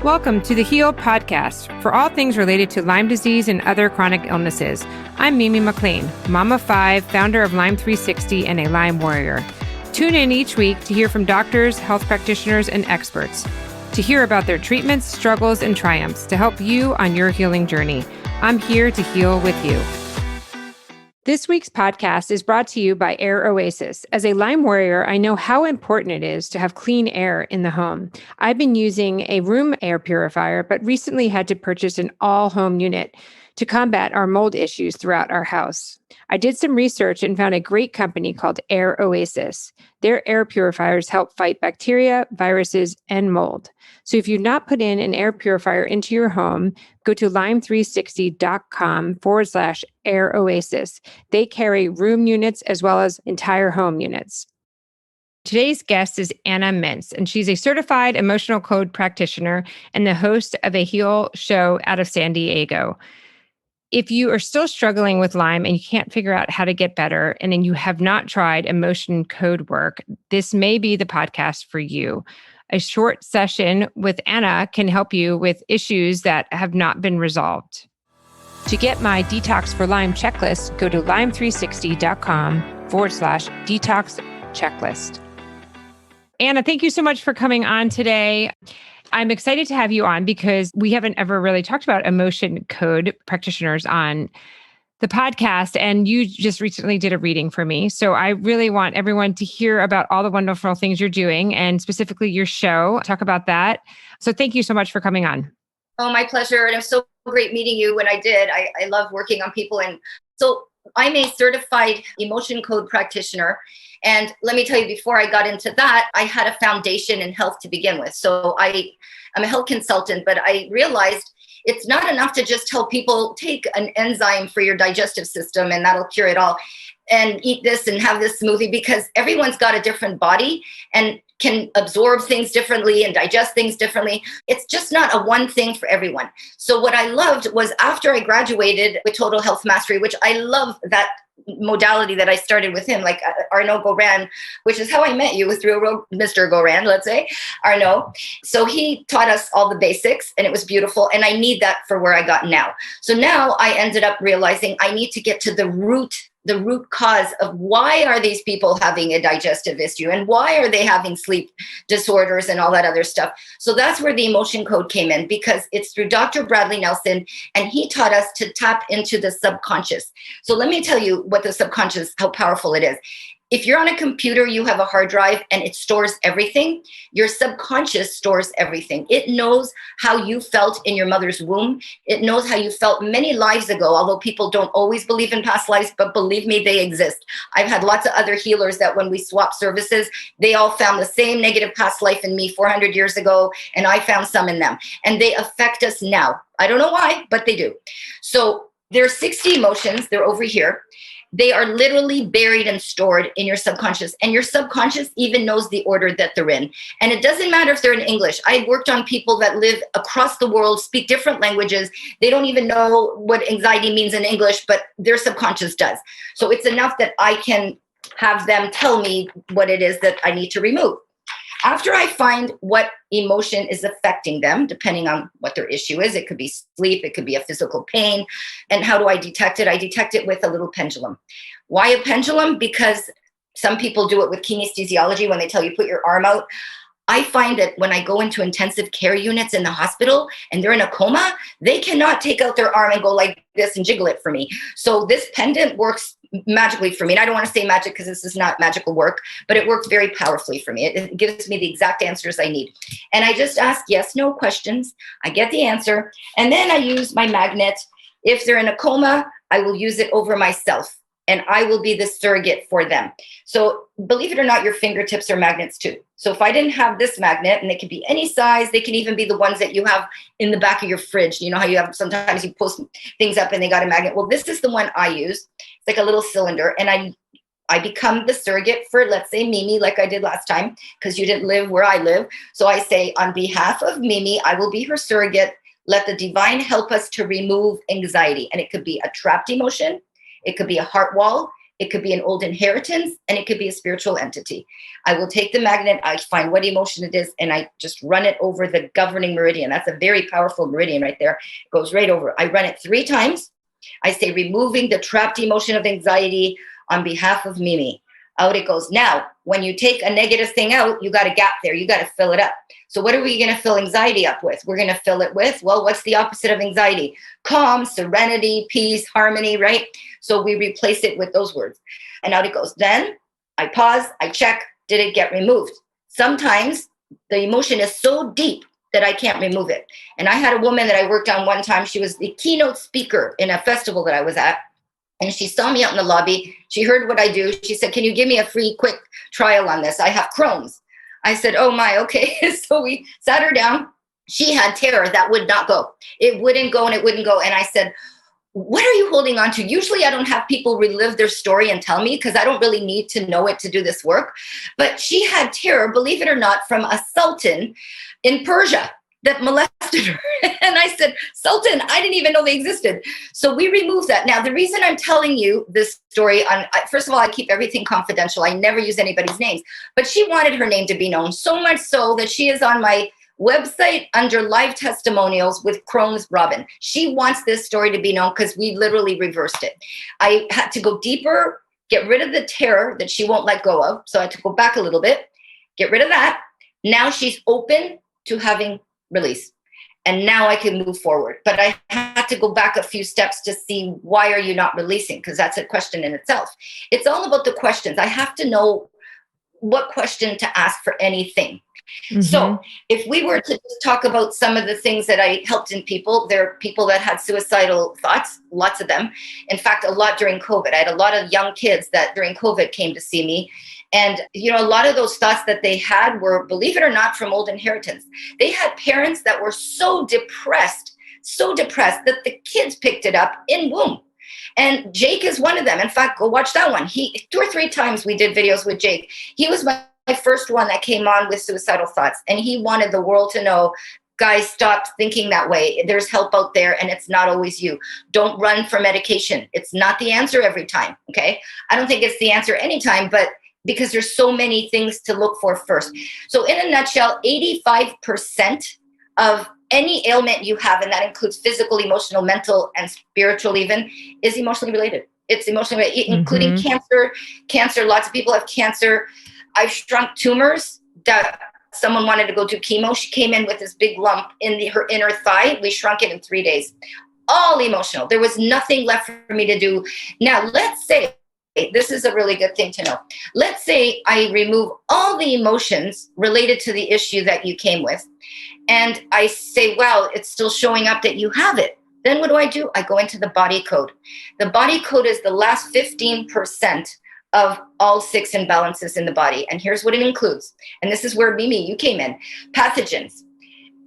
Welcome to the Heal podcast for all things related to Lyme disease and other chronic illnesses. I'm Mimi McLean, mom of 5, founder of Lyme 360 and a Lyme warrior. Tune in each week to hear from doctors, health practitioners, and experts to hear about their treatments, struggles, and triumphs to help you on your healing journey. I'm here to heal with you. This week's podcast is brought to you by Air Oasis. As a Lyme warrior, I know how important it is to have clean air in the home. I've been using a room air purifier, but recently had to purchase an all-home unit to combat our mold issues throughout our house. I did some research and found a great company called Air Oasis. Their air purifiers help fight bacteria, viruses, and mold. So if you've not put in an air purifier into your home, go to lyme360.com/Air Oasis. They carry room units as well as entire home units. Today's guest is Anna Mintz, and she's a certified emotional code practitioner and the host of a Heal show out of San Diego. If you are still struggling with Lyme and you can't figure out how to get better, and then you have not tried emotion code work, this may be the podcast for you. A short session with Anna can help you with issues that have not been resolved. To get my Detox for Lyme checklist, go to lyme360.com/detox checklist. Anna, thank you so much for coming on today. I'm excited to have you on because we haven't ever really talked about emotion code practitioners on the podcast, and you just recently did a reading for me. So I really want everyone to hear about all the wonderful things you're doing and specifically your show. Talk about that. So thank you so much for coming on. Oh, my pleasure. And it was so great meeting you when I did. I love working on people. And so I'm a certified emotion code practitioner. And let me tell you, before I got into that, I had a foundation in health to begin with. So I'm a health consultant, but I realized it's not enough to just tell people, take an enzyme for your digestive system and that'll cure it all, and eat this and have this smoothie, because everyone's got a different body and can absorb things differently and digest things differently. It's just not a one thing for everyone. So what I loved was after I graduated with Total Health Mastery, which I love that modality that I started with him, like Arnaud Goran, which is how I met you, through Mr. Goran, let's say, Arnaud. So he taught us all the basics and it was beautiful. And I need that for where I got now. So now I ended up realizing I need to get to the root cause of why are these people having a digestive issue and why are they having sleep disorders and all that other stuff. So that's where the emotion code came in, because it's through Dr. Bradley Nelson, and he taught us to tap into the subconscious. So let me tell you what the subconscious, how powerful it is. If you're on a computer, you have a hard drive and it stores everything. Your subconscious stores everything. It knows how you felt in your mother's womb. It knows how you felt many lives ago, although people don't always believe in past lives, but believe me, they exist. I've had lots of other healers that when we swap services, they all found the same negative past life in me 400 years ago, and I found some in them. And they affect us now. I don't know why, but they do. So there are 60 emotions. They're over here. They are literally buried and stored in your subconscious, and your subconscious even knows the order that they're in. And it doesn't matter if they're in English. I've worked on people that live across the world, speak different languages. They don't even know what anxiety means in English, but their subconscious does. So it's enough that I can have them tell me what it is that I need to remove. After I find what emotion is affecting them, depending on what their issue is, it could be sleep, it could be a physical pain. And how do I detect it? I detect it with a little pendulum. Why a pendulum? Because some people do it with kinesthesiology when they tell you put your arm out. I find that when I go into intensive care units in the hospital and they're in a coma, they cannot take out their arm and go like this and jiggle it for me. So this pendant works magically for me. And I don't want to say magic because this is not magical work, but it works very powerfully for me. It gives me the exact answers I need. And I just ask yes, no questions. I get the answer. And then I use my magnet. If they're in a coma, I will use it over myself, and I will be the surrogate for them. So believe it or not, your fingertips are magnets too. So if I didn't have this magnet, and they can be any size, they can even be the ones that you have in the back of your fridge. You know how you have, sometimes you post things up and they got a magnet. Well, this is the one I use. It's like a little cylinder. And I become the surrogate for, let's say, Mimi, like I did last time, because you didn't live where I live. So I say, on behalf of Mimi, I will be her surrogate. Let the divine help us to remove anxiety. And it could be a trapped emotion. It could be a heart wall. It could be an old inheritance, and it could be a spiritual entity. I will take the magnet, I find what emotion it is, and I just run it over the governing meridian. That's a very powerful meridian right there. It goes right over. I run it 3 times. I say, removing the trapped emotion of anxiety on behalf of Mimi. Out it goes. Now, when you take a negative thing out, you got a gap there. You got to fill it up. So what are we going to fill anxiety up with? We're going to fill it with, well, what's the opposite of anxiety? Calm, serenity, peace, harmony, right? So we replace it with those words. And out it goes. Then I pause, I check, did it get removed? Sometimes the emotion is so deep that I can't remove it. And I had a woman that I worked on one time. She was the keynote speaker in a festival that I was at. And she saw me out in the lobby. She heard what I do. She said, can you give me a free quick trial on this? I have Crohn's. I said, oh my, okay. So we sat her down. She had terror that would not go. It wouldn't go and it wouldn't go. And I said, what are you holding on to? Usually I don't have people relive their story and tell me because I don't really need to know it to do this work. But she had terror, believe it or not, from a sultan in Persia that molested her. And I said, Sultan, I didn't even know they existed. So we removed that. Now, the reason I'm telling you this story, first of all, I keep everything confidential. I never use anybody's names. But she wanted her name to be known, so much so that she is on my website under live testimonials with Crohn's Robin. She wants this story to be known because we literally reversed it. I had to go deeper, get rid of the terror that she won't let go of. So I had to go back a little bit, get rid of that. Now she's open to having release. And now I can move forward. But I had to go back a few steps to see, why are you not releasing? Because that's a question in itself. It's all about the questions. I have to know what question to ask for anything. Mm-hmm. So if we were to just talk about some of the things that I helped in people, there are people that had suicidal thoughts, lots of them. In fact, a lot during COVID. I had a lot of young kids that during COVID came to see me. And, you know, a lot of those thoughts that they had were, believe it or not, from old inheritance. They had parents that were so depressed that the kids picked it up in womb. And Jake is one of them. In fact, go watch that one. 2 or 3 times we did videos with Jake. He was my first one that came on with suicidal thoughts. And he wanted the world to know, guys, stop thinking that way. There's help out there, and it's not always you. Don't run for medication. It's not the answer every time, okay? I don't think it's the answer anytime, but because there's so many things to look for first. So in a nutshell, 85% of any ailment you have, and that includes physical, emotional, mental, and spiritual even, is emotionally related. It's emotionally related, including cancer. Lots of people have cancer. I've shrunk tumors that someone wanted to go do chemo. She came in with this big lump in her inner thigh. We shrunk it in 3 days. All emotional. There was nothing left for me to do. Now, let's say, this is a really good thing to know. Let's say I remove all the emotions related to the issue that you came with. And I say, well, it's still showing up that you have it. Then what do? I go into the body code. The body code is the last 15% of all 6 imbalances in the body. And here's what it includes. And this is where Mimi, you came in. Pathogens.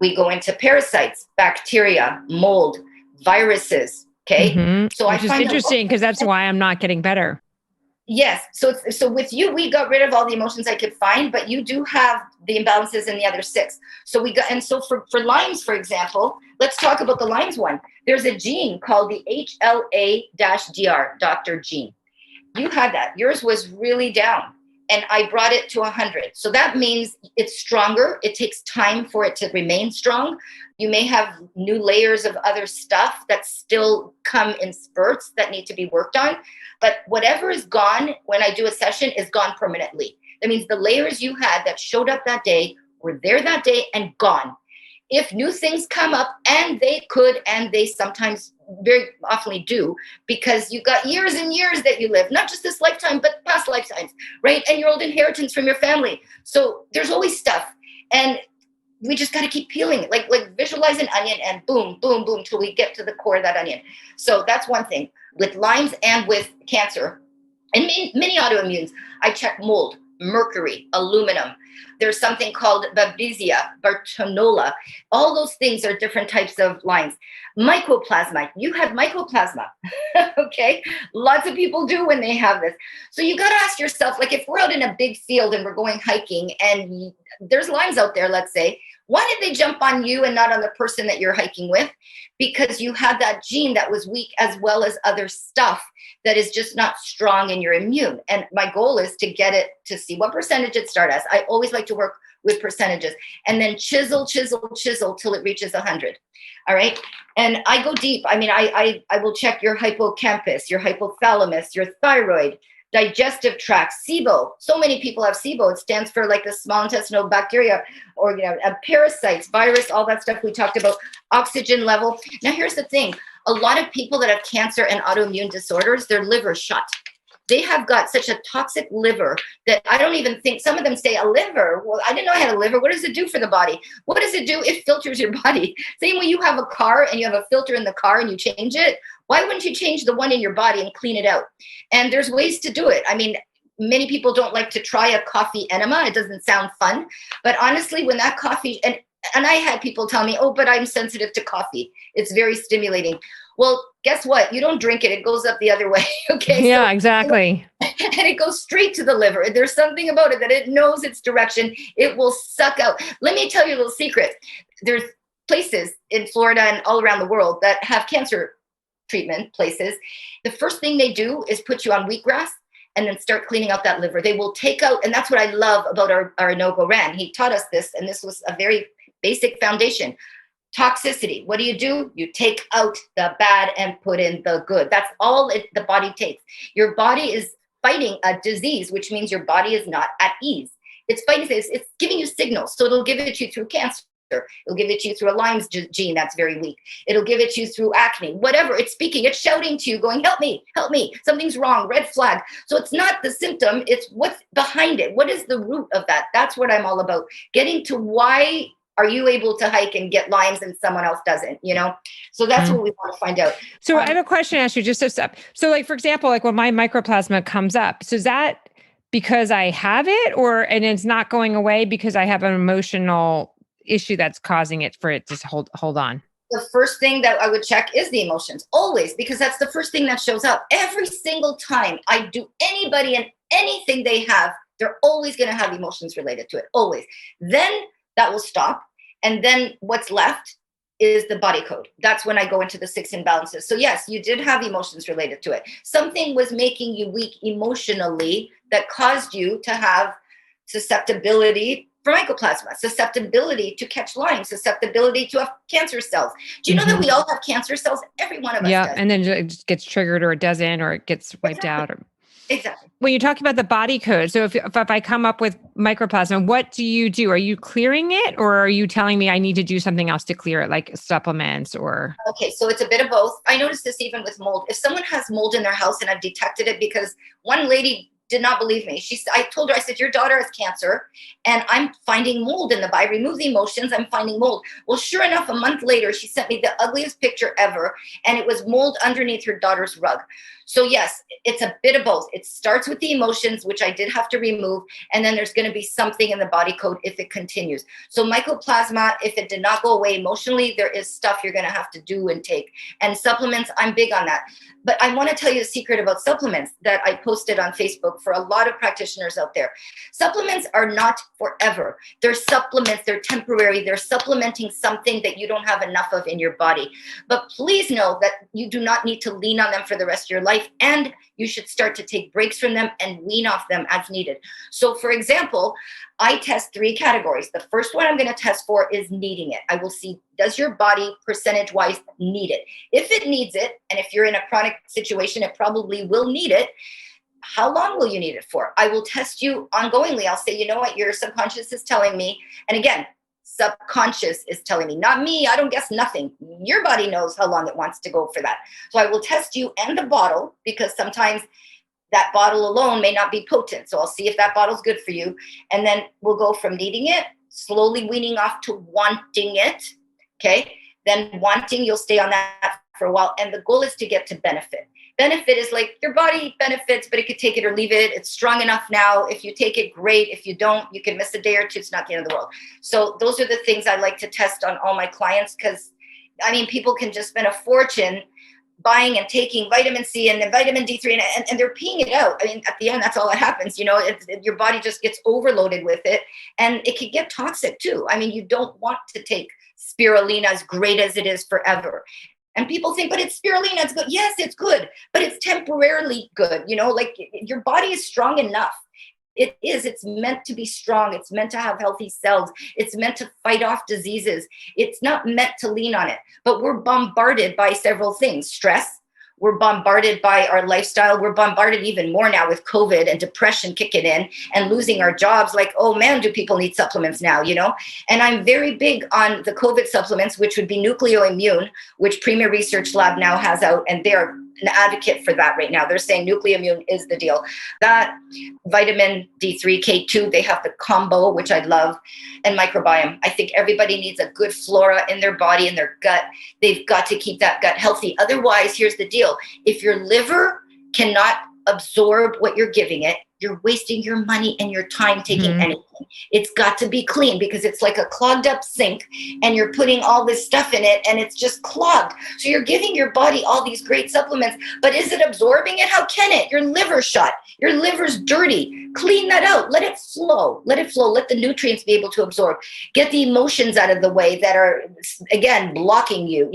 We go into parasites, bacteria, mold, viruses. Okay. Mm-hmm. So which is interesting because that's why I'm not getting better. Yes. So with you, we got rid of all the emotions I could find, but you do have the imbalances in the other 6. So for Lyme's, for example, let's talk about the Lyme's one. There's a gene called the HLA-DR, Dr. Gene. You had that. Yours was really down, and I brought it to 100. So that means it's stronger. It takes time for it to remain strong. You may have new layers of other stuff that still come in spurts that need to be worked on. But whatever is gone when I do a session is gone permanently. That means the layers you had that showed up that day were there that day and gone. If new things come up, and they sometimes very often do, because you got years and years that you live, not just this lifetime, but past lifetimes, right? And your old inheritance from your family. So there's always stuff. And we just got to keep peeling it, like visualize an onion and boom, boom, boom, till we get to the core of that onion. So that's one thing. With Lyme's and with cancer and many autoimmunes, I check mold, mercury, aluminum. There's something called Babesia, Bartonella. All those things are different types of lines. Mycoplasma. You have mycoplasma. Okay. Lots of people do when they have this. So you got to ask yourself, like if we're out in a big field and we're going hiking and there's Lymes out there, let's say, Why did they jump on you and not on the person that you're hiking with? Because you had that gene that was weak, as well as other stuff that is just not strong in your immune. And my goal is to get it to see what percentage it starts as. I always like to work with percentages, and then chisel till it reaches 100. All right. And I go deep. I mean, I will check your hippocampus, your hypothalamus, your thyroid, digestive tract, SIBO. So many people have SIBO. It stands for like the small intestinal bacteria, or parasites, virus, all that stuff we talked about. Oxygen level. Now, here's the thing. A lot of people that have cancer and autoimmune disorders, their liver's shut. They have got such a toxic liver that I don't even think, some of them say, a liver? Well, I didn't know I had a liver. What does it do for the body? What does it do? It filters your body. Same when you have a car and you have a filter in the car and you change it. Why wouldn't you change the one in your body and clean it out? And there's ways to do it. I mean, many people don't like to try a coffee enema. It doesn't sound fun. But honestly, when that coffee, and I had people tell me, oh, but I'm sensitive to coffee. It's very stimulating. Well, guess what? You don't drink it. It goes up the other way. Okay. Yeah, so, exactly. And it goes straight to the liver. There's something about it that it knows its direction. It will suck out. Let me tell you a little secret. There's places in Florida and all around the world that have cancer treatment places. The first thing they do is put you on wheatgrass and then start cleaning out that liver. They will take out, and that's what I love about our Inogo Ran. He taught us this, and this was a very basic foundation. Toxicity. What do? You take out the bad and put in the good. That's all the body takes. Your body is fighting a disease, which means your body is not at ease. It's fighting this. It's giving you signals. So it'll give it to you through cancer. It'll give it to you through a Lyme's gene that's very weak. It'll give it to you through acne, whatever. It's speaking, it's shouting to you, going, help me, something's wrong, red flag. So it's not the symptom, it's what's behind it. What is the root of that? That's what I'm all about. Getting to why are you able to hike and get Lyme's and someone else doesn't, So that's what we want to find out. So I have a question to ask you, just a step. So like, for example, like when my mycoplasma comes up, so is that because I have it, and it's not going away because I have an emotional issue that's causing it for it to hold on? The first thing that I would check is the emotions, always, because that's the first thing that shows up. Every single time I do anybody and anything they have, they're always going to have emotions related to it, always. Then that will stop. And then what's left is the body code. That's when I go into the 6 imbalances. So yes, you did have emotions related to it. Something was making you weak emotionally that caused you to have susceptibility for mycoplasma, susceptibility to catch Lyme, susceptibility to have cancer cells. Do you know that we all have cancer cells? Every one of us does. And then it just gets triggered, or it doesn't, or it gets wiped out. Exactly. When you talk about the body code, so if I come up with mycoplasma, what do you do? Are you clearing it, or are you telling me I need to do something else to clear it, like supplements or? Okay, so it's a bit of both. I noticed this even with mold. If someone has mold in their house, and I've detected it, because one lady did not believe me. I told her, I said, your daughter has cancer and I'm finding mold in the body. I remove the emotions, I'm finding mold. Well, sure enough, a month later, she sent me the ugliest picture ever, and it was mold underneath her daughter's rug. So yes, it's a bit of both. It starts with the emotions, which I did have to remove, and then there's going to be something in the body code if it continues. So mycoplasma, if it did not go away emotionally, there is stuff you're going to have to do and take. And supplements, I'm big on that. But I want to tell you a secret about supplements that I posted on Facebook for a lot of practitioners out there. Supplements are not forever. They're supplements, they're temporary, they're supplementing something that you don't have enough of in your body. But please know that you do not need to lean on them for the rest of your life, and you should start to take breaks from them and wean off them as needed. So for example, I test 3 categories. The first one I'm going to test for is needing it. I will see, does your body percentage-wise need it? If it needs it, and if you're in a chronic situation, it probably will need it. How long will you need it for? I will test you ongoingly. I'll say, you know what, your subconscious is telling me. And again, subconscious is telling me, not me. I don't guess nothing. Your body knows how long it wants to go for that. So I will test you and the bottle, because sometimes that bottle alone may not be potent. So I'll see if that bottle's good for you. And then we'll go from needing it, slowly weaning off, to wanting it. Okay. Then wanting, you'll stay on that for a while. And the goal is to get to benefit. Benefit is like your body benefits, but it could take it or leave it. It's strong enough now. If you take it, great. If you don't, you can miss a day or two. It's not the end of the world. So those are the things I like to test on all my clients, because people can just spend a fortune buying and taking vitamin C and the vitamin D3 and they're peeing it out. I mean, at the end, that's all that happens. Your body just gets overloaded with it and it can get toxic too. I mean, you don't want to take spirulina, as great as it is, forever. And people think, but it's spirulina, it's good. Yes, it's good, but it's temporarily good. Like your body is strong enough. It is. It's meant to be strong. It's meant to have healthy cells. It's meant to fight off diseases. It's not meant to lean on it. But we're bombarded by several things. Stress. We're bombarded by our lifestyle. We're bombarded even more now with COVID and depression kicking in and losing our jobs. Like, oh man, do people need supplements now, And I'm very big on the COVID supplements, which would be Nucleoimmune, which Premier Research Lab now has out. And they're an advocate for that right now. They're saying Nucleoimmune is the deal. That vitamin D3, K2, they have the combo, which I love, and microbiome. I think everybody needs a good flora in their body, in their gut. They've got to keep that gut healthy. Otherwise, here's the deal. If your liver cannot absorb what you're giving it, you're wasting your money and your time taking anything. It's got to be clean because it's like a clogged up sink and you're putting all this stuff in it and it's just clogged. So you're giving your body all these great supplements, but is it absorbing it? How can it? Your liver's shut. Your liver's dirty. Clean that out. Let it flow. Let it flow. Let the nutrients be able to absorb. Get the emotions out of the way that are, again, blocking you,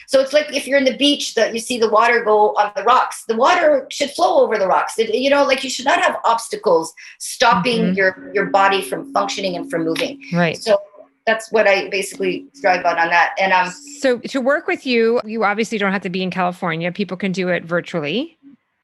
So it's like if you're in the beach, that you see the water go on the rocks. The water should flow over the rocks. Like you should not have obstacles stopping your body from functioning and from moving. Right. So that's what I basically strive on that. And so to work with you, you obviously don't have to be in California. People can do it virtually.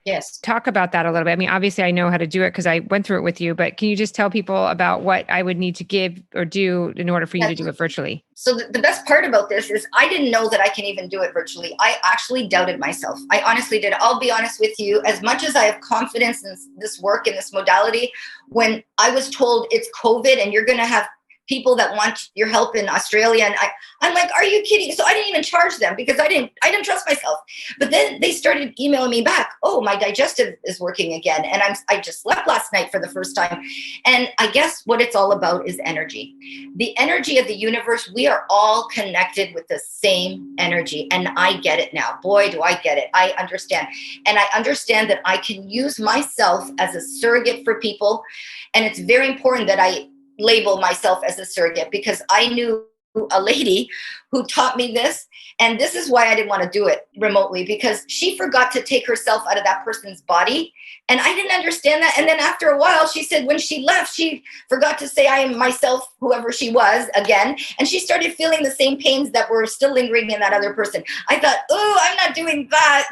Yes. Talk about that a little bit. I mean, obviously I know how to do it because I went through it with you, but can you just tell people about what I would need to give or do in order for you to do it virtually? So the best part about this is I didn't know that I can even do it virtually. I actually doubted myself. I honestly did. I'll be honest with you. As much as I have confidence in this work, in this modality, when I was told it's COVID and you're going to have people that want your help in Australia. And I'm like, are you kidding? So I didn't even charge them because I didn't trust myself. But then they started emailing me back. Oh, my digestive is working again. And I just slept last night for the first time. And I guess what it's all about is energy. The energy of the universe, we are all connected with the same energy. And I get it now. Boy, do I get it. I understand. And I understand that I can use myself as a surrogate for people. And it's very important that I label myself as a surrogate because I knew a lady who taught me this. And this is why I didn't want to do it remotely, because she forgot to take herself out of that person's body. And I didn't understand that. And then after a while, she said when she left, she forgot to say I am myself, whoever she was, again. And she started feeling the same pains that were still lingering in that other person. I thought, oh, I'm not doing that,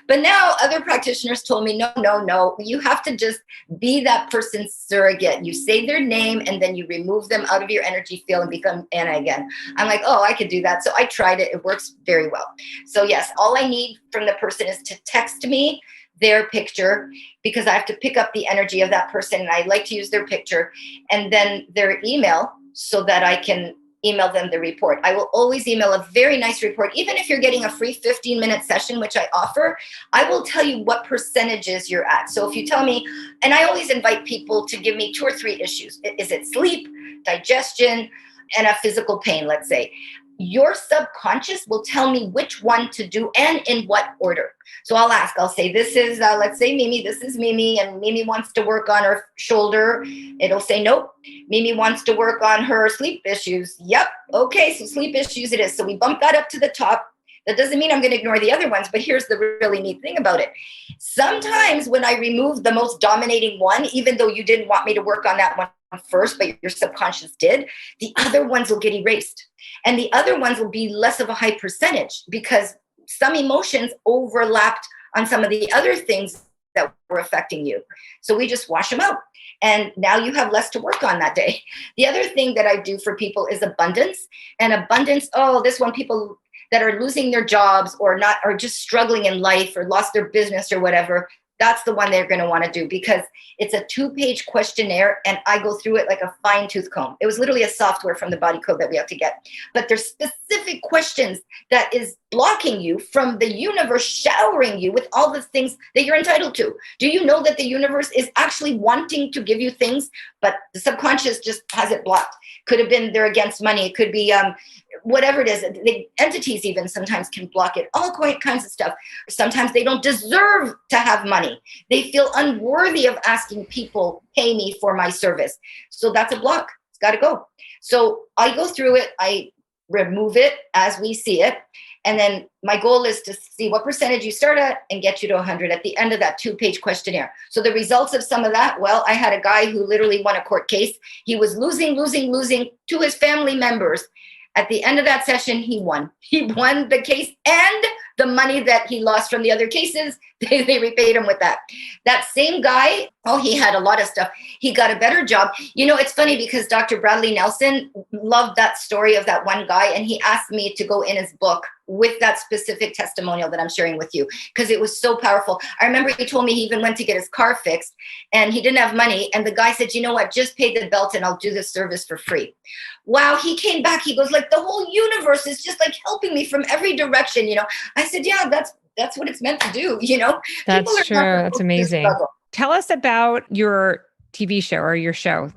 But now other practitioners told me, no. You have to just be that person's surrogate. You say their name and then you remove them out of your energy field and become Anna again. I'm like, oh, I could do that. So I tried it. It works very well. So yes, all I need from the person is to text me their picture because I have to pick up the energy of that person. And I like to use their picture and then their email so that I can email them the report. I will always email a very nice report. Even if you're getting a free 15-minute session, which I offer, I will tell you what percentages you're at. So if you tell me, and I always invite people to give me 2 or 3 issues. Is it sleep, digestion, and a physical pain, let's say? Your subconscious will tell me which one to do and in what order. So I'll say, this is, let's say Mimi, this is Mimi, and Mimi wants to work on her shoulder. It'll say, nope. Mimi wants to work on her sleep issues. Yep. Okay. So sleep issues it is. So we bump that up to the top. That doesn't mean I'm going to ignore the other ones, but here's the really neat thing about it. Sometimes when I remove the most dominating one, even though you didn't want me to work on that one first, but your subconscious did, the other ones will get erased. And the other ones will be less of a high percentage because some emotions overlapped on some of the other things that were affecting you. So we just wash them out. And now you have less to work on that day. The other thing that I do for people is abundance. And abundance, this one, people that are losing their jobs or not, or just struggling in life or lost their business or whatever, that's the one they're going to want to do because it's a 2-page questionnaire and I go through it like a fine tooth comb. It was literally a software from the body code that we have to get. But there's specific questions that is blocking you from the universe showering you with all the things that you're entitled to. Do you know that the universe is actually wanting to give you things, but the subconscious just has it blocked? Could have been they're against money. It could be whatever it is. The entities even sometimes can block it. All kinds of stuff. Sometimes they don't deserve to have money. They feel unworthy of asking people, pay me for my service. So that's a block. It's got to go. So I go through it. I remove it as we see it. And then my goal is to see what percentage you start at and get you to 100 at the end of that 2-page questionnaire. So the results of some of that, well, I had a guy who literally won a court case. He was losing to his family members. At the end of that session, he won. He won the case and the money that he lost from the other cases, they repaid him with that. That same guy, he had a lot of stuff. He got a better job. It's funny because Dr. Bradley Nelson loved that story of that one guy, and he asked me to go in his book with that specific testimonial that I'm sharing with you because it was so powerful. I remember he told me he even went to get his car fixed and he didn't have money. And the guy said, you know what, just pay the belt and I'll do this service for free. Wow. He came back. He goes like, the whole universe is just like helping me from every direction. I said, yeah, that's what it's meant to do. That's true. That's amazing. Tell us about your TV show or your show.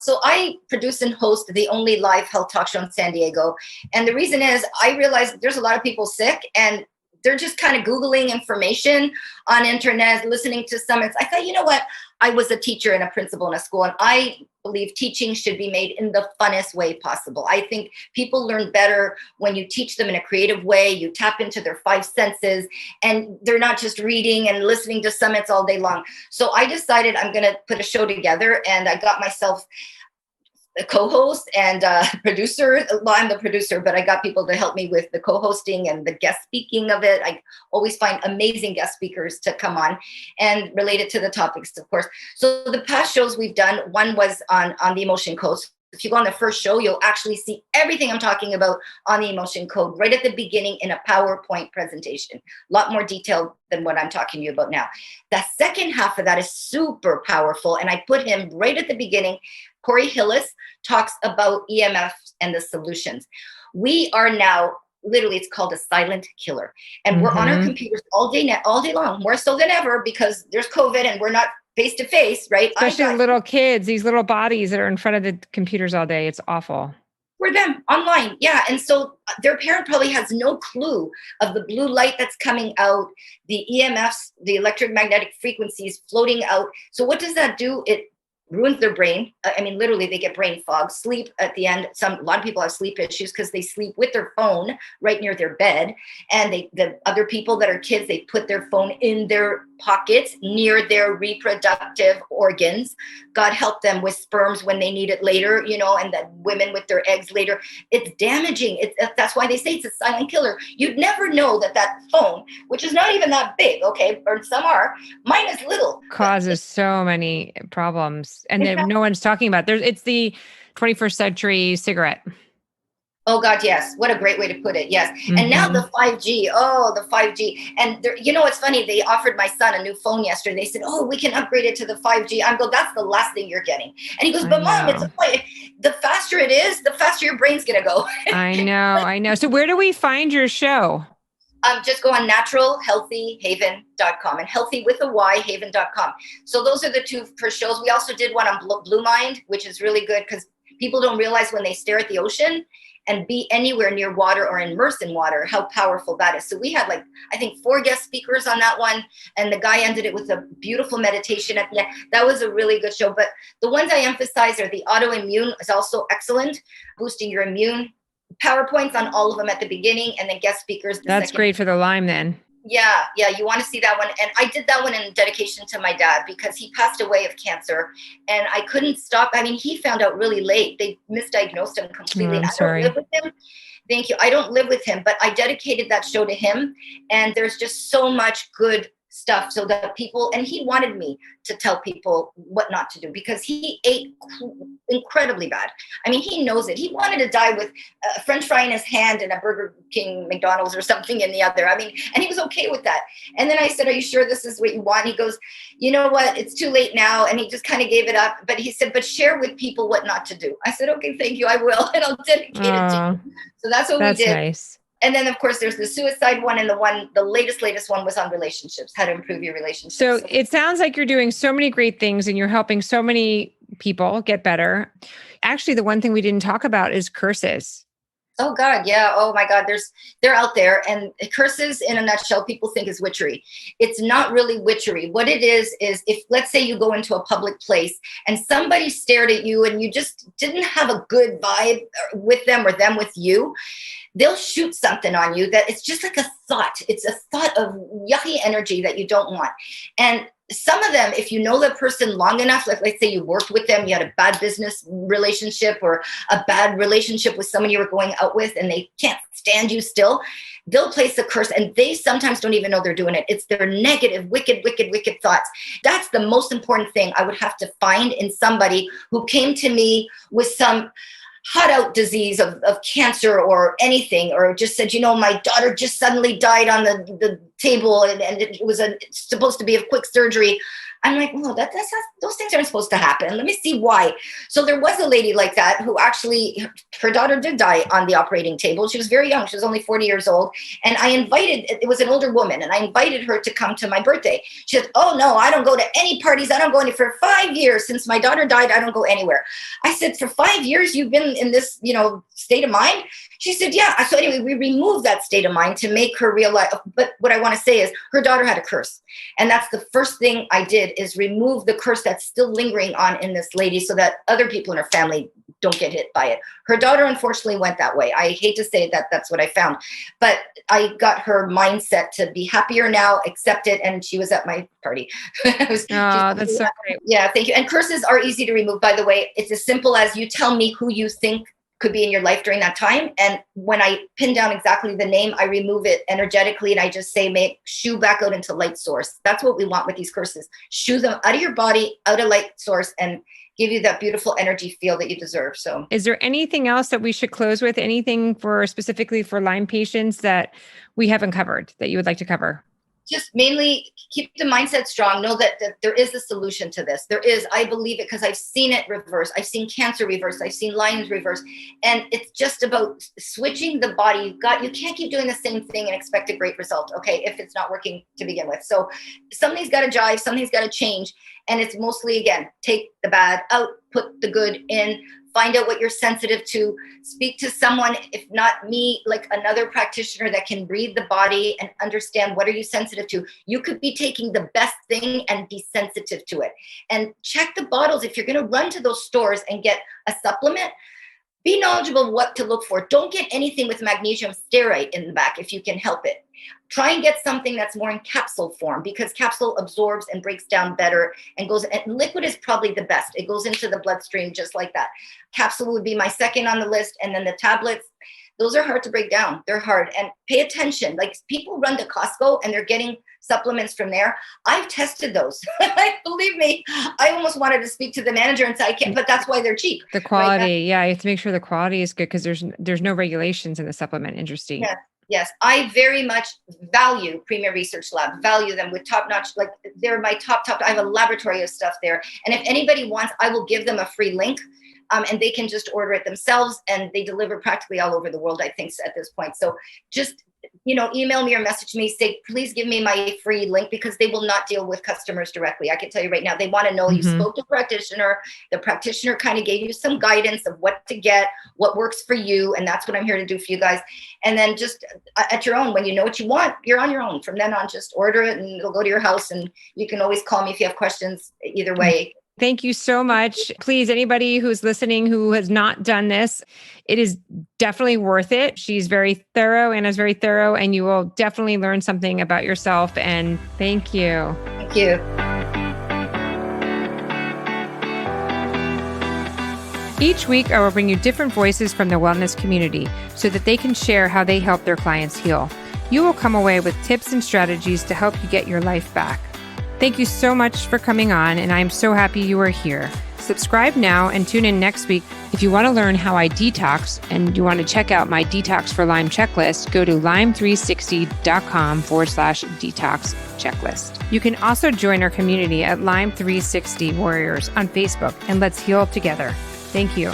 So I produce and host the only live health talk show in San Diego. And the reason is I realized there's a lot of people sick and they're just kind of Googling information on internet, listening to summits. I thought, you know what? I was a teacher and a principal in a school, and I believe teaching should be made in the funnest way possible. I think people learn better when you teach them in a creative way, you tap into their 5 senses, and they're not just reading and listening to summits all day long. So I decided I'm going to put a show together, and I got myself a co-host and producer. Well, I'm the producer, but I got people to help me with the co-hosting and the guest speaking of it. I always find amazing guest speakers to come on and relate it to the topics, of course. So the past shows we've done, one was on the emotion code. If you go on the first show, you'll actually see everything I'm talking about on the emotion code right at the beginning in a PowerPoint presentation. A lot more detailed than what I'm talking to you about now. The second half of that is super powerful, and I put him right at the beginning. Corey Hillis talks about EMFs and the solutions. We are now, literally, it's called a silent killer. And we're on our computers all day long, more so than ever because there's COVID and we're not face to face, right? Especially little kids, these little bodies that are in front of the computers all day. It's awful. For them online. Yeah. And so their parent probably has no clue of the blue light that's coming out, the EMFs, the electromagnetic frequencies floating out. So what does that do? It ruins their brain. I mean, literally, they get brain fog, sleep at the end. A lot of people have sleep issues because they sleep with their phone right near their bed. And the other people that are kids, they put their phone in their pockets near their reproductive organs. God help them with sperms when they need it later, and the women with their eggs later. It's damaging. That's why they say it's a silent killer. You'd never know that phone, which is not even that big, okay, or some are, mine is little. Causes so many problems. And then no one's talking about it's the 21st century cigarette. Oh God, yes. What a great way to put it. Yes. And now the 5G, the 5G. And it's funny. They offered my son a new phone yesterday. They said, we can upgrade it to the 5G. I'm going, that's the last thing you're getting. And he goes, but Mom, the faster it is, the faster your brain's going to go. I know. So where do we find your show? Just go on naturalhealthyhaven.com and healthy with a Y, haven.com. So those are the 2 first shows. We also did one on Blue Mind, which is really good because people don't realize when they stare at the ocean and be anywhere near water or immersed in water, how powerful that is. So we had I think 4 guest speakers on that one. And the guy ended it with a beautiful meditation at the end. That was a really good show. But the ones I emphasize are the autoimmune is also excellent, boosting your immune. PowerPoints on all of them at the beginning and then guest speakers. That's great for the Lyme then. Yeah. You want to see that one. And I did that one in dedication to my dad because he passed away of cancer and I couldn't stop. I mean, he found out really late. They misdiagnosed him completely. I'm sorry. I don't live with him. Thank you. I don't live with him, but I dedicated that show to him. And there's just so much good stuff so that people, and he wanted me to tell people what not to do because he ate incredibly bad. I mean, he knows it. He wanted to die with a French fry in his hand and a Burger King, McDonald's or something in the other. I mean, and he was okay with that. And then I said, are you sure this is what you want? He goes, you know what? It's too late now. And he just kind of gave it up. But he said, but share with people what not to do. I said, okay, thank you. I will. And I'll dedicate it to you. So that's what we did. Nice. And then, of course, there's the suicide one. And the latest one was on relationships, how to improve your relationships. So it sounds like you're doing so many great things and you're helping so many people get better. Actually, the one thing we didn't talk about is curses. Oh God, yeah. Oh my God, they're out there, and curses in a nutshell, people think is witchery. It's not really witchery. What it is if, let's say, you go into a public place and somebody stared at you and you just didn't have a good vibe with them or them with you, they'll shoot something on you that it's just like a thought. It's a thought of yucky energy that you don't want. And some of them, if you know the person long enough, like let's say you worked with them, you had a bad business relationship or a bad relationship with someone you were going out with and they can't stand you still, they'll place a curse and they sometimes don't even know they're doing it. It's their negative, wicked thoughts. That's the most important thing I would have to find in somebody who came to me with some hot out disease of cancer or anything, or just said, my daughter just suddenly died on the table and it was supposed to be a quick surgery. I'm like, well, those things aren't supposed to happen. Let me see why. So there was a lady like that who actually, her daughter did die on the operating table. She was very young. She was only 40 years old. And it was an older woman, and I invited her to come to my birthday. She said, oh no, I don't go to any parties. I don't go for 5 years. Since my daughter died, I don't go anywhere. I said, for 5 years, you've been in this, state of mind? She said, yeah. So anyway, we removed that state of mind to make her realize. But what I want to say is her daughter had a curse. And that's the first thing I did, is remove the curse that's still lingering on in this lady so that other people in her family don't get hit by it. Her daughter, unfortunately, went that way. I hate to say that that's what I found. But I got her mindset to be happier now, accept it. And she was at my party. That's so great. Yeah, thank you. And curses are easy to remove, by the way. It's as simple as you tell me who you think could be in your life during that time. And when I pin down exactly the name, I remove it energetically. And I just say, shoo back out into light source. That's what we want with these curses. Shoo them out of your body, out of light source, and give you that beautiful energy feel that you deserve. So is there anything else that we should close with? Anything specifically for Lyme patients that we haven't covered that you would like to cover? Just mainly keep the mindset strong. Know that there is a solution to this. There is, I believe it, because I've seen it reverse. I've seen cancer reverse. I've seen Lyme's reverse. And it's just about switching the body. You can't keep doing the same thing and expect a great result, okay, if it's not working to begin with. So something's got to jive, something's got to change. And it's mostly, again, take the bad out, put the good in. Find out what you're sensitive to. Speak to someone, if not me, like another practitioner that can read the body and understand what are you sensitive to. You could be taking the best thing and be sensitive to it. And check the bottles. If you're going to run to those stores and get a supplement, be knowledgeable of what to look for. Don't get anything with magnesium stearate in the back if you can help it. Try and get something that's more in capsule form, because capsule absorbs and breaks down better and liquid is probably the best. It goes into the bloodstream just like that. Capsule would be my second on the list. And then the tablets, those are hard to break down. They're hard. And pay attention. Like, people run to Costco and they're getting supplements from there. I've tested those. Believe me, I almost wanted to speak to the manager and say, I can't, but that's why they're cheap. The quality. Right? Yeah. You have to make sure the quality is good, because there's no regulations in the supplement industry. Yes. I very much value Premier Research Lab, value them with top-notch, like they're my top. I have a laboratory of stuff there. And if anybody wants, I will give them a free link. And they can just order it themselves, and they deliver practically all over the world, I think, at this point. So just, email me or message me, say, please give me my free link, because they will not deal with customers directly. I can tell you right now, they want to know you spoke to a practitioner. The practitioner kind of gave you some guidance of what to get, what works for you. And that's what I'm here to do for you guys. And then just at your own, when you know what you want, you're on your own. From then on, just order it and it'll go to your house. And you can always call me if you have questions either way. Thank you so much. Please, anybody who's listening who has not done this, it is definitely worth it. She's very thorough, Anna's very thorough, and you will definitely learn something about yourself. And thank you. Thank you. Each week, I will bring you different voices from the wellness community so that they can share how they help their clients heal. You will come away with tips and strategies to help you get your life back. Thank you so much for coming on, and I'm so happy you are here. Subscribe now and tune in next week. If you want to learn how I detox and you want to check out my Detox for Lyme checklist, go to lyme360.com/detox checklist. You can also join our community at Lyme 360 Warriors on Facebook, and let's heal together. Thank you.